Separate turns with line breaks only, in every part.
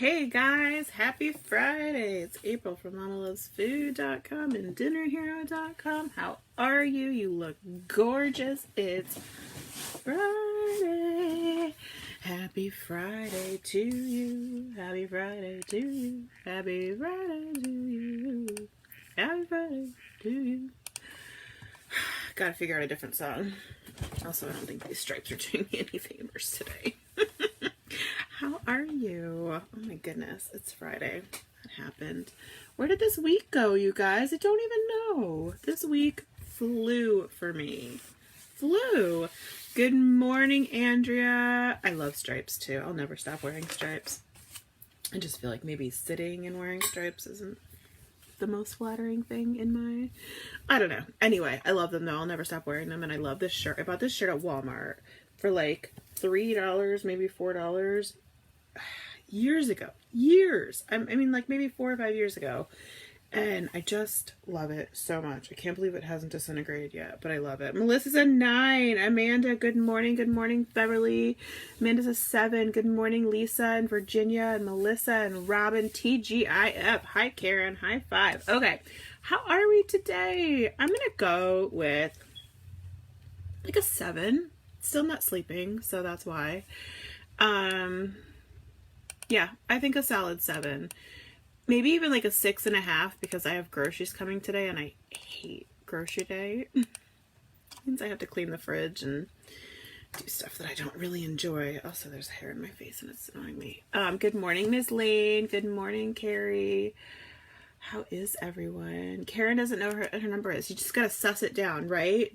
Hey guys, happy Friday. It's April from MamaLovesFood.com and DinnerHero.com. How are you? You look gorgeous. It's Friday. Happy Friday to you. Happy Friday to you. Happy Friday to you. Happy Friday to you. Gotta figure out a different song. Also, I don't think these stripes are doing me any favors today. How are you? Oh my goodness, it's Friday. What happened? Where did this week go, you guys? I don't even know. This week flew for me. Flew. Good morning, Andrea. I love stripes too. I'll never stop wearing stripes. I just feel like maybe sitting and wearing stripes isn't the most flattering thing in my... I don't know. Anyway, I love them though. I'll never stop wearing them, and I love this shirt. I bought this shirt at Walmart for like $3, maybe $4 years ago. I mean, like maybe 4 or 5 years ago. And I just love it so much. I can't believe it hasn't disintegrated yet, but I love it. Melissa's a 9. Amanda, good morning. Good morning, Beverly. Amanda's a 7. Good morning, Lisa and Virginia and Melissa and Robin. TGIF. Hi, Karen. High five. Okay. How are we today? I'm going to go with like a 7. Still not sleeping, so that's why. Yeah, I think a solid 7. Maybe even like a 6.5 because I have groceries coming today and I hate grocery day. It means I have to clean the fridge and do stuff that I don't really enjoy. Also, there's hair in my face and it's annoying me. Good morning, Miss Lane. Good morning, Carrie. How is everyone? Karen doesn't know her number is. You just gotta suss it down, right?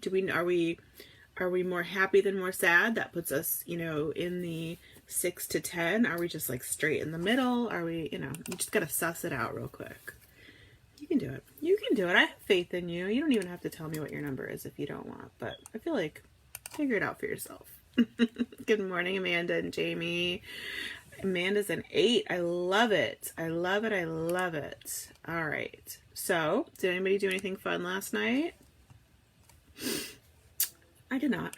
Are we more happy than more sad? That puts us, in the 6 to 10. Are we just like straight in the middle? Are we, you just gotta suss it out real quick. You can do it. You can do it. I have faith in you. You don't even have to tell me what your number is if you don't want, but I feel like figure it out for yourself. Good morning, Amanda and Jamie. Amanda's an 8. I love it. I love it. I love it. All right. So, did anybody do anything fun last night? I did not.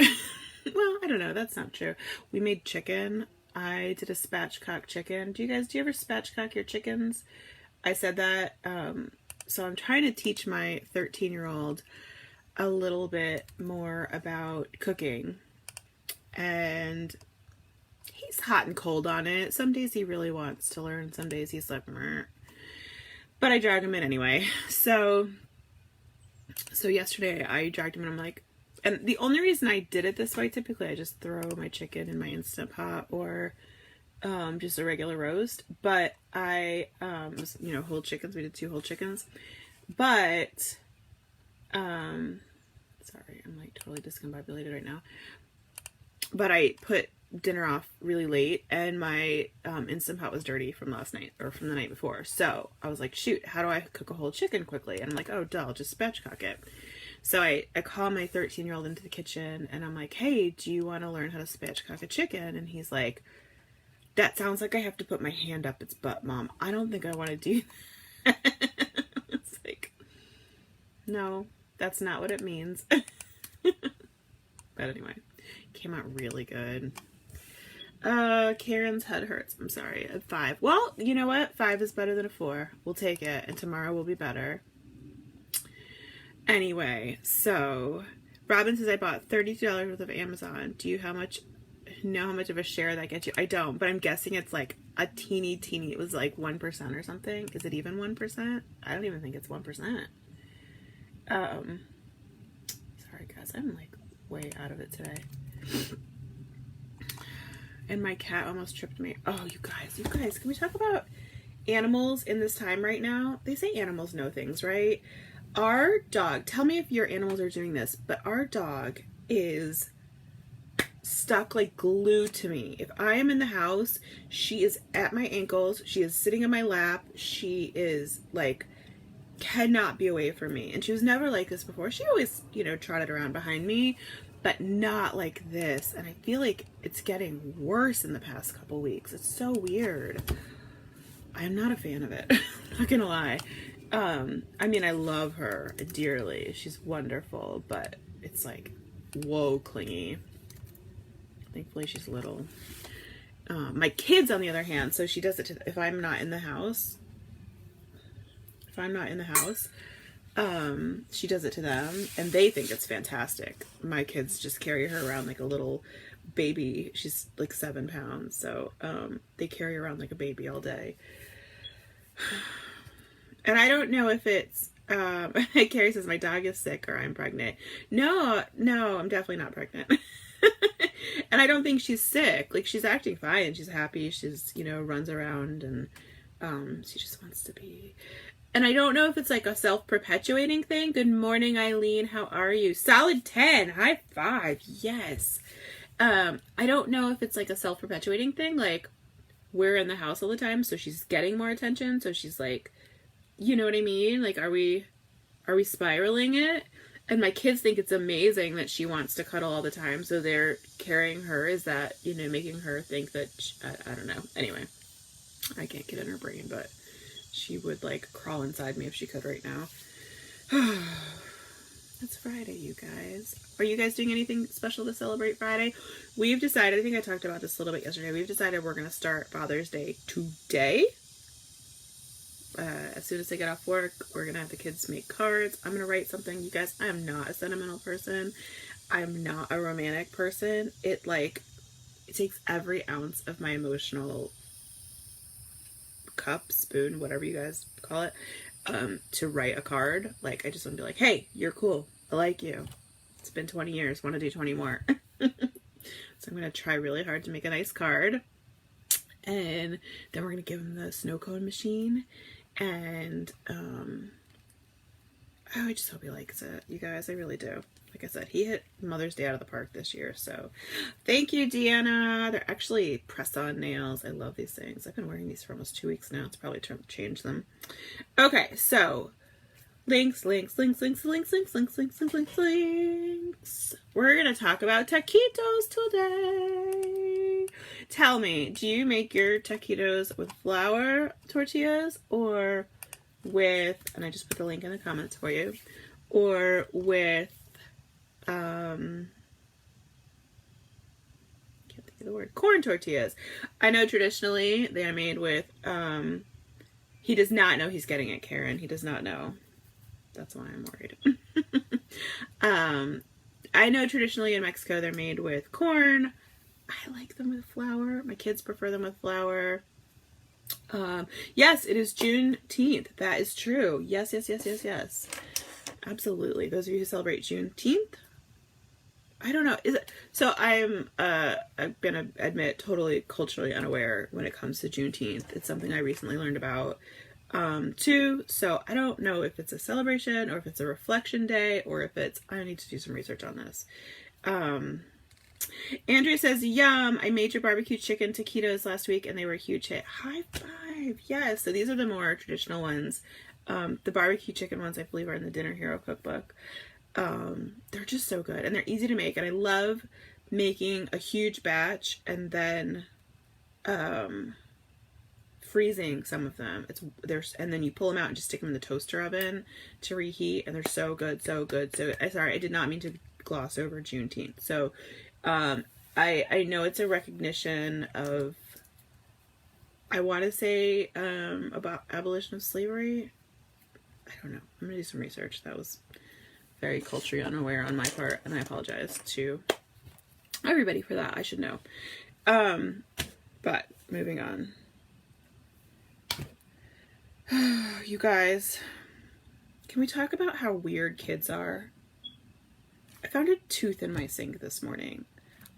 Well, I don't know. That's not true. We made chicken. I did a spatchcock chicken. Do you ever spatchcock your chickens? I said that. So I'm trying to teach my 13-year-old a little bit more about cooking. And he's hot and cold on it. Some days he really wants to learn. Some days he's like, meh. But I drag him in anyway. So yesterday I dragged him in. I'm like, and the only reason I did it this way, typically I just throw my chicken in my Instant Pot or just a regular roast. But I, whole chickens. We did 2 whole chickens. But, sorry, I'm like totally discombobulated right now. But I put dinner off really late and my Instant Pot was dirty from last night or from the night before. So I was like, shoot, how do I cook a whole chicken quickly? And I'm like, oh, duh, I'll just spatchcock it. So I call my 13-year-old into the kitchen and I'm like, hey, do you want to learn how to spatchcock a chicken? And he's like, that sounds like I have to put my hand up its butt, Mom. I don't think I want to do that. It's like, no, that's not what it means. But anyway, came out really good. Karen's head hurts. I'm sorry. At 5. Well, you know what? 5 is better than a 4. We'll take it. And tomorrow will be better. Anyway, so Robin says I bought $32 worth of Amazon. Do you know how much of a share that gets you? I don't, but I'm guessing it's like a teeny. It was like 1% or something. Is it even 1%? I don't even think it's 1%. Sorry guys, I'm like way out of it today. And my cat almost tripped me. Oh, you guys, can we talk about animals in this time right now? They say animals know things, right? Our dog, tell me if your animals are doing this, but our dog is stuck like glue to me. If I am in the house, she is at my ankles. She is sitting in my lap. She is like, cannot be away from me. And she was never like this before. She always, trotted around behind me, but not like this. And I feel like it's getting worse in the past couple weeks. It's so weird. I'm not a fan of it. Not gonna lie. I mean, I love her dearly. She's wonderful, but it's like, whoa, clingy. Thankfully she's little. My kids, on the other hand, so she does it to, if I'm not in the house, she does it to them, and they think it's fantastic. My kids just carry her around like a little baby. She's like 7 pounds, so they carry her around like a baby all day. And I don't know if it's Carrie says my dog is sick or I'm pregnant. No, I'm definitely not pregnant. And I don't think she's sick. Like, she's acting fine. She's happy. She's, you know, runs around, and she just wants to be. And I don't know if it's like a self-perpetuating thing. Good morning, Eileen. How are you? Solid 10. High five. Yes. I don't know if it's like a self-perpetuating thing. Like, we're in the house all the time, so she's getting more attention. So she's like, you know what I mean? Like, are we spiraling it? And my kids think it's amazing that she wants to cuddle all the time. So they're carrying her. Is that, you know, making her think that, I don't know. Anyway, I can't get in her brain, but she would like crawl inside me if she could right now. It's Friday, you guys. Are you guys doing anything special to celebrate Friday? We've decided, I think I talked about this a little bit yesterday. We've decided we're going to start Father's Day today. As soon as they get off work, we're going to have the kids make cards. I'm going to write something. You guys, I am not a sentimental person. I'm not a romantic person. It takes every ounce of my emotional cup, spoon, whatever you guys call it, to write a card. Like, I just want to be like, hey, you're cool. I like you. It's been 20 years. Want to do 20 more. So I'm going to try really hard to make a nice card. And then we're going to give him the snow cone machine. And I just hope he likes it, you guys. I really do. Like I said, he hit Mother's Day out of the park this year. So thank you, Deanna. They're actually press-on nails. I love these things. I've been wearing these for almost 2 weeks now. It's probably time to change them. Okay, so links. We're going to talk about taquitos today. Tell me, do you make your taquitos with flour tortillas or with, and I just put the link in the comments for you, or with, can't think of the word, corn tortillas? I know traditionally they are made with, he does not know he's getting it, Karen. He does not know. That's why I'm worried. I know traditionally in Mexico they're made with corn. I like them with flour. My kids prefer them with flour. Yes, it is Juneteenth. That is true. Yes. Absolutely. Those of you who celebrate Juneteenth, I don't know. Is it? So I'm gonna admit, totally culturally unaware when it comes to Juneteenth. It's something I recently learned about too. So I don't know if it's a celebration or if it's a reflection day or if it's, I need to do some research on this. Andrea says, yum, I made your barbecue chicken taquitos last week and they were a huge hit. High five. Yes. So these are the more traditional ones. The barbecue chicken ones, I believe, are in the Dinner Hero cookbook. They're just so good and they're easy to make. And I love making a huge batch and then, freezing some of them. And then you pull them out and just stick them in the toaster oven to reheat. And they're so good. So sorry, I did not mean to gloss over Juneteenth. So, I know it's a recognition of, I want to say, about abolition of slavery. I don't know. I'm going to do some research. That was very culturally unaware on my part, and I apologize to everybody for that. I should know. But moving on. You guys, can we talk about how weird kids are? I found a tooth in my sink this morning.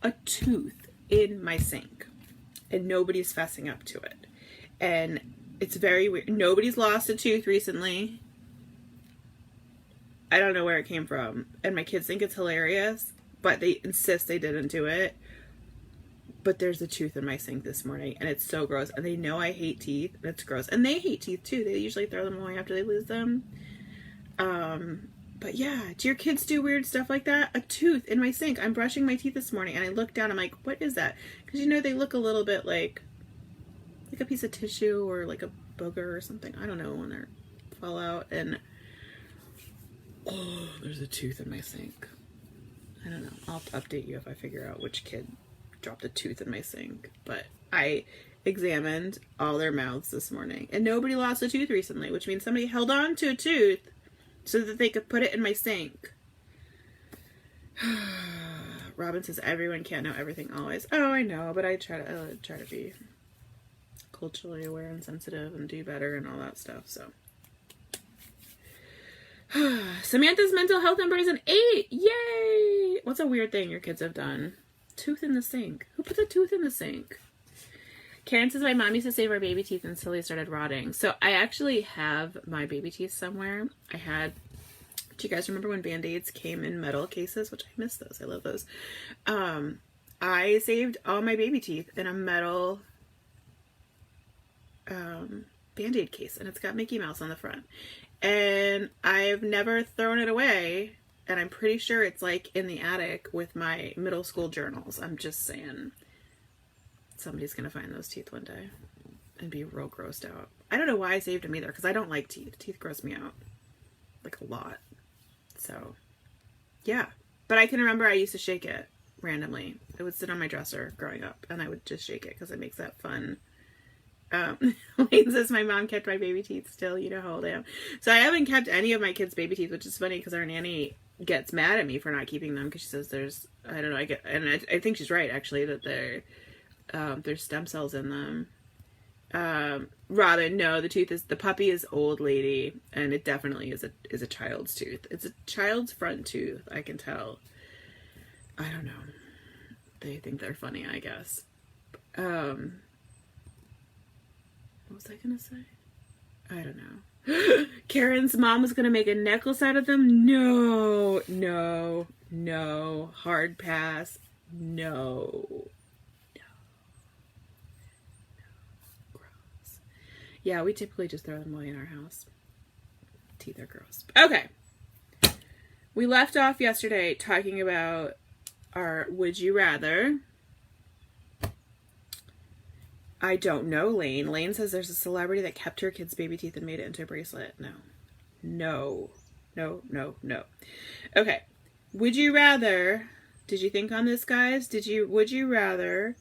A tooth in my sink. And nobody's fessing up to it. And it's very weird. Nobody's lost a tooth recently. I don't know where it came from. And my kids think it's hilarious. But they insist they didn't do it. But there's a tooth in my sink this morning. And it's so gross. And they know I hate teeth. And it's gross. And they hate teeth too. They usually throw them away after they lose them. But yeah, do your kids do weird stuff like that? A tooth in my sink. I'm brushing my teeth this morning and I look down, I'm like, what is that? Because you know, they look a little bit like a piece of tissue or like a booger or something. I don't know, when they fall out. And oh, there's a tooth in my sink. I don't know. I'll update you if I figure out which kid dropped a tooth in my sink. But I examined all their mouths this morning, and nobody lost a tooth recently, which means somebody held on to a tooth so that they could put it in my sink. Robin says everyone can't know everything always. Oh, I know, but I try to be culturally aware and sensitive and do better and all that stuff. So Samantha's mental health number is an 8. Yay! What's a weird thing your kids have done? Tooth in the sink. Who put a tooth in the sink? Karen says my mom used to save our baby teeth until they started rotting. So I actually have my baby teeth somewhere. Do you guys remember when Band-Aids came in metal cases? Which I miss those. I love those. I saved all my baby teeth in a metal Band-Aid case, and it's got Mickey Mouse on the front. And I've never thrown it away, and I'm pretty sure it's like in the attic with my middle school journals. I'm just saying, somebody's gonna find those teeth one day and be real grossed out. I don't know why I saved them either, because I don't like teeth. Teeth gross me out, like a lot. So, yeah. But I can remember I used to shake it randomly. It would sit on my dresser growing up, and I would just shake it because it makes that fun. Lane says my mom kept my baby teeth still. You know how old I am. So I haven't kept any of my kids' baby teeth, which is funny because our nanny gets mad at me for not keeping them because she says I don't know, I think she's right actually, that there's stem cells in them. Robin, no, the puppy is old lady, and it definitely is a child's tooth. It's a child's front tooth, I can tell. I don't know. They think they're funny, I guess. What was I gonna say? I don't know. Karen's mom was gonna make a necklace out of them. No. Hard pass. No. Gross. Yeah, we typically just throw them away in our house. Teeth are gross. Okay. We left off yesterday talking about our would you rather. I don't know, Lane. Lane says there's a celebrity that kept her kid's baby teeth and made it into a bracelet. No. Okay. Would you rather, did you think on this, guys? Would you rather,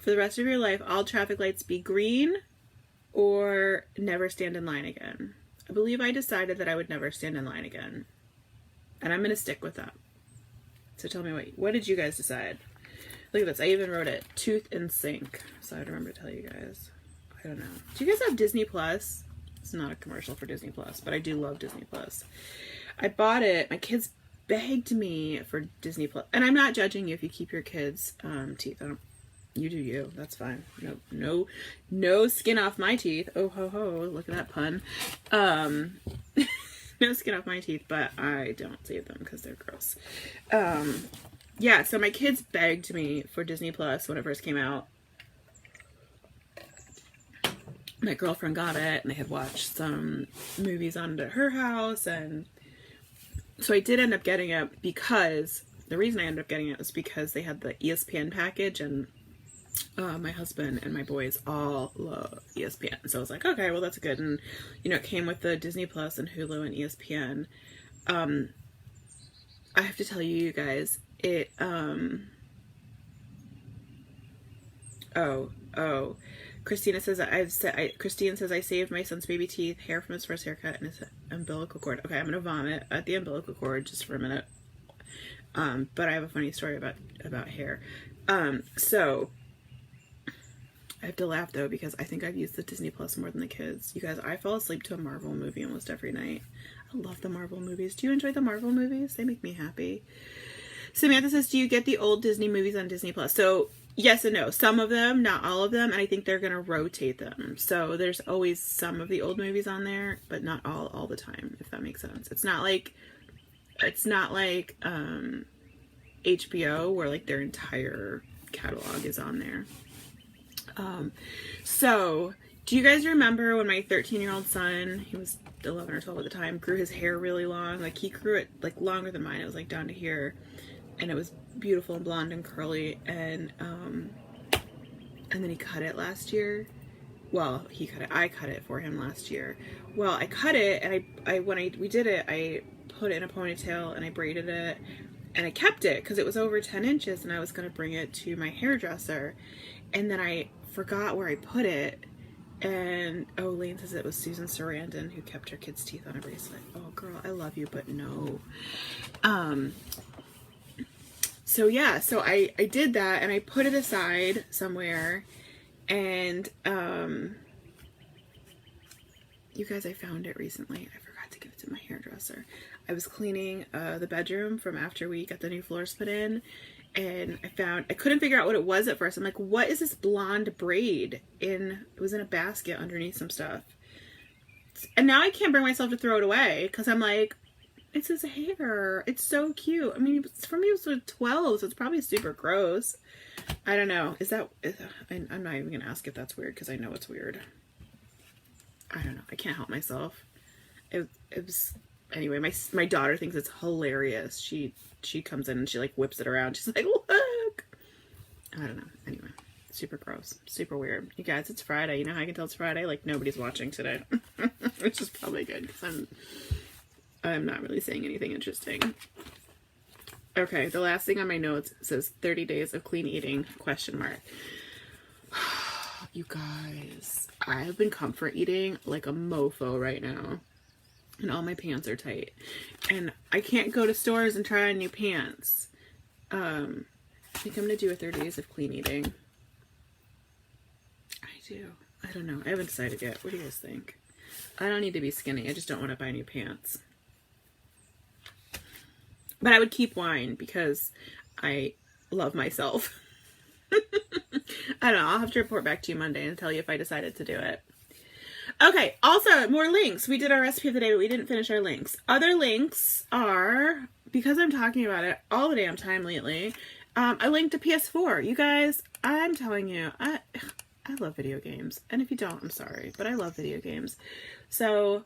for the rest of your life, all traffic lights be green or never stand in line again? I believe I decided that I would never stand in line again. And I'm going to stick with that. So tell me, what did you guys decide? Look at this. I even wrote it. Tooth in sink. So I'd remember to tell you guys. I don't know. Do you guys have Disney Plus? It's not a commercial for Disney Plus, but I do love Disney Plus. I bought it. My kids begged me for Disney Plus. And I'm not judging you if you keep your kids' teeth. You do you. That's fine. No skin off my teeth. Oh ho ho. Look at that pun. No skin off my teeth, but I don't save them because they're gross. Yeah, so my kids begged me for Disney Plus when it first came out. My girlfriend got it, and they had watched some movies on at her house, and so I did end up getting it because, the reason I ended up getting it was because they had the ESPN package, and my husband and my boys all love ESPN. So I was like, okay, well that's good. And, it came with the Disney Plus and Hulu and ESPN. I have to tell you guys, Christina says Christine says I saved my son's baby teeth, hair from his first haircut, and his umbilical cord. Okay, I'm gonna vomit at the umbilical cord just for a minute. But I have a funny story about hair. So I have to laugh though because I think I've used the Disney Plus more than the kids. You guys, I fall asleep to a Marvel movie almost every night. I love the Marvel movies. Do you enjoy the Marvel movies? They make me happy. Samantha says, do you get the old Disney movies on Disney Plus? So yes and no. Some of them, not all of them, and I think they're going to rotate them. So there's always some of the old movies on there, but not all the time, if that makes sense. It's not like HBO where like their entire catalog is on there. So do you guys remember when my 13-year-old son, he was 11 or 12 at the time, grew his hair really long? Like he grew it like longer than mine. It was like down to here, and it was beautiful and blonde and curly, and then he cut it last year. Well, he cut it. I cut it for him last year. Well, I cut it, and we did it, I put it in a ponytail and I braided it, and I kept it because it was over 10 inches, and I was going to bring it to my hairdresser. and then I forgot where I put it. And, oh, Lane says it was Susan Sarandon who kept her kid's teeth on a bracelet. Oh, girl, I love you, but no. So, yeah, so I did that, and I put it aside somewhere, and, you guys, I found it recently. I forgot to give it to my hairdresser. I was cleaning the bedroom from after we got the new floors put in, and I couldn't figure out what it was at first. I'm like, what is this blonde braid it was in a basket underneath some stuff. And now I can't bring myself to throw it away, because I'm like, it's his hair. It's so cute. I mean, for me, it was 12, so it's probably super gross. I don't know. I'm not even going to ask if that's weird, because I know it's weird. I don't know. I can't help myself. It was, anyway, my daughter thinks it's hilarious. She comes in and she like whips it around. She's like, look. I don't know. Anyway, super gross. Super weird. You guys, it's Friday. You know how I can tell it's Friday? Like, nobody's watching today. Which is probably good, because I'm not really saying anything interesting. Okay, the last thing on my notes says 30 days of clean eating, ? You guys, I have been comfort eating like a mofo right now. And all my pants are tight. And I can't go to stores and try on new pants. I think I'm going to do a 30 days of clean eating. I don't know. I haven't decided yet. What do you guys think? I don't need to be skinny. I just don't want to buy new pants. But I would keep wine because I love myself. I don't know. I'll have to report back to you Monday and tell you if I decided to do it. Okay, also, more links. We did our recipe of the day, but we didn't finish our links. Other links are, because I'm talking about it all the damn time lately, I linked to PS4. You guys, I'm telling you, I love video games. And if you don't, I'm sorry, but I love video games. So,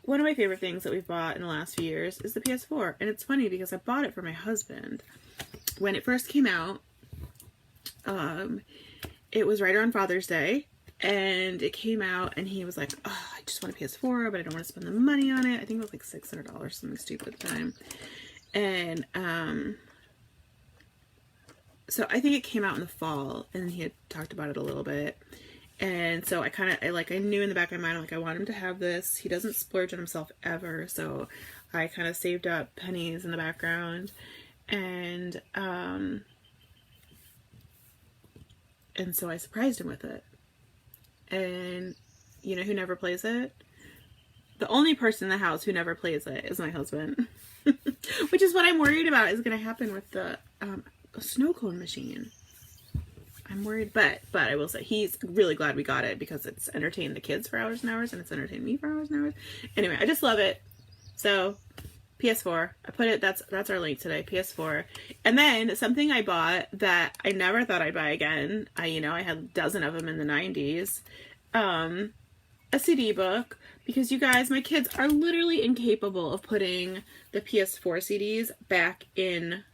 one of my favorite things that we've bought in the last few years is the PS4. And it's funny because I bought it for my husband. When it first came out, it was right around Father's Day. And it came out, and he was like, oh, I just want a PS4, but I don't want to spend the money on it. I think it was like $600, something stupid at the time. And, so I think it came out in the fall, and he had talked about it a little bit. And so I knew in the back of my mind, like, I want him to have this. He doesn't splurge on himself ever, so I kind of saved up pennies in the background. And so I surprised him with it. And you know who never plays it? The only person in the house who never plays it is my husband. Which is what I'm worried about is going to happen with the snow cone machine. I'm worried, but I will say he's really glad we got it because it's entertained the kids for hours and hours, and it's entertained me for hours and hours. Anyway, I just love it. So, PS4. I put it, that's our link today, PS4. And then something I bought that I never thought I'd buy again. I had a dozen of them in the 90s. A CD book, because you guys, my kids are literally incapable of putting the PS4 CDs back in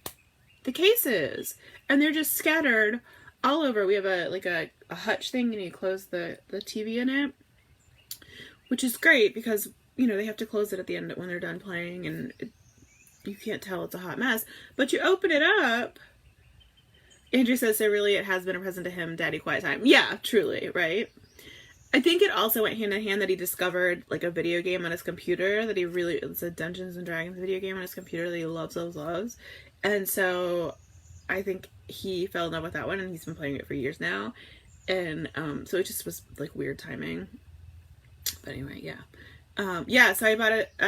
the cases. And they're just scattered all over. We have a hutch thing, and you close the TV in it, which is great because they have to close it at the end when they're done playing, and you can't tell it's a hot mess. But you open it up. Andrew says, so really it has been a present to him, Daddy Quiet Time. Yeah, truly, right? I think it also went hand in hand that he discovered like a video game on his computer that it's a Dungeons and Dragons video game on his computer that he loves. And so I think he fell in love with that one, and he's been playing it for years now. And so it just was like weird timing. But anyway, yeah. So I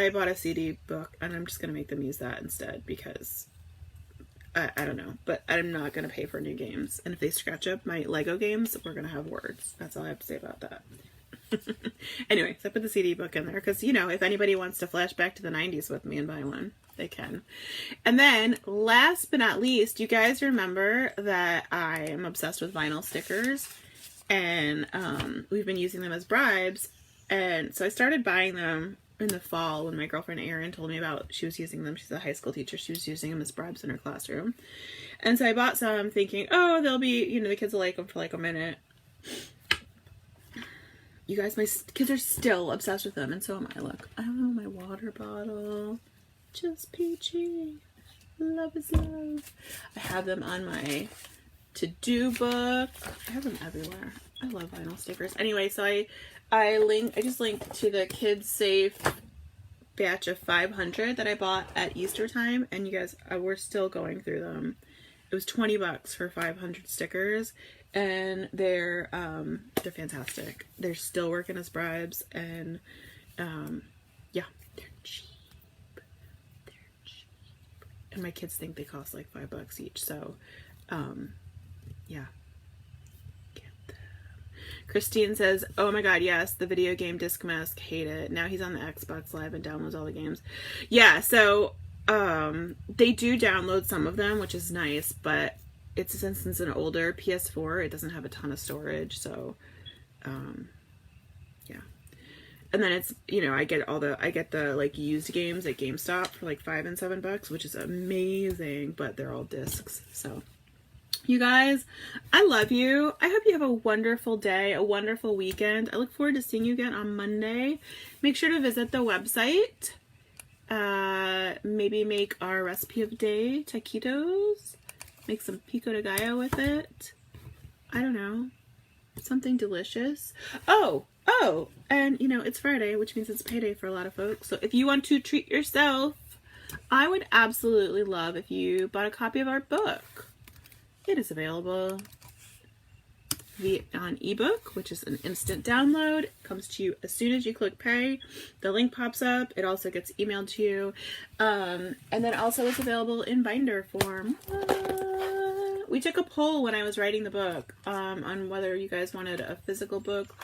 bought a CD book, and I'm just going to make them use that instead because I don't know, but I'm not going to pay for new games. And if they scratch up my Lego games, we're going to have words. That's all I have to say about that. Anyway, so I put the CD book in there because, if anybody wants to flash back to the 90s with me and buy one, they can. And then last but not least, you guys remember that I am obsessed with vinyl stickers, and we've been using them as bribes. And so I started buying them in the fall when my girlfriend Erin told me she was using them. She's a high school teacher. She was using them as bribes in her classroom. And so I bought some thinking, oh, they'll be, the kids will like them for like a minute. You guys, my kids are still obsessed with them, and so am I. Look, I have them in my water bottle. Just peachy. Love is love. I have them on my to-do book. I have them everywhere. I love vinyl stickers. Anyway, so I just linked to the Kids Safe batch of 500 that I bought at Easter time, and you guys, we're still going through them. It was $20 for 500 stickers, and they're fantastic. They're still working as bribes, and yeah, they're cheap. They're cheap. And my kids think they cost like $5 each, so yeah. Get them. Christine says, oh my god, yes, the video game Disc Mask, hate it. Now he's on the Xbox Live and downloads all the games. Yeah, so they do download some of them, which is nice, but since it's an older PS4, it doesn't have a ton of storage, so yeah. And then it's, you know, I get the like used games at GameStop for like $5 and $7, which is amazing, but they're all discs. So you guys, I love you. I hope you have a wonderful day, a wonderful weekend. I look forward to seeing you again on Monday. Make sure to visit the website. Maybe make our recipe of the day, taquitos. Make some pico de gallo with it. I don't know. Something delicious. Oh, and you know, it's Friday, which means it's payday for a lot of folks. So if you want to treat yourself, I would absolutely love if you bought a copy of our book. It is available on ebook, which is an instant download. It comes to you as soon as you click pay. The link pops up. It also gets emailed to you. And then also it's available in binder form. We took a poll when I was writing the book on whether you guys wanted a physical book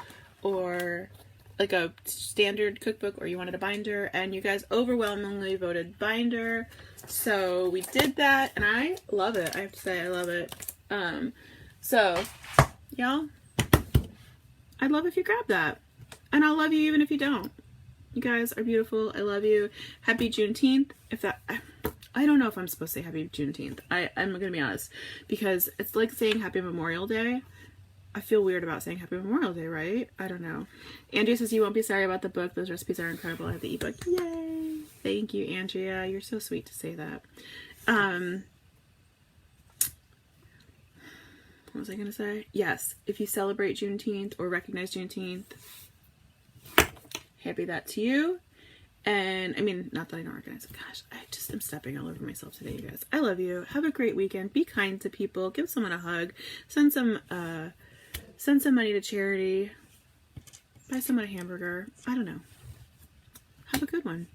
or like a standard cookbook, or you wanted a binder, and you guys overwhelmingly voted binder. So we did that, and I love it. I have to say, I love it. So y'all, I'd love if you grab that, and I'll love you even if you don't. You guys are beautiful. I love you. Happy Juneteenth. I don't know if I'm supposed to say Happy Juneteenth. I'm gonna be honest, because it's like saying Happy Memorial Day. I feel weird about saying Happy Memorial Day, right? I don't know. Andrea says, you won't be sorry about the book. Those recipes are incredible. I have the ebook. Yay! Thank you, Andrea. You're so sweet to say that. What was I going to say? Yes, if you celebrate Juneteenth or recognize Juneteenth, happy that to you. And, I mean, not that I don't recognize it. Gosh, I just am stepping all over myself today, you guys. I love you. Have a great weekend. Be kind to people. Give someone a hug. Send some money to charity. Buy someone a hamburger. I don't know. Have a good one.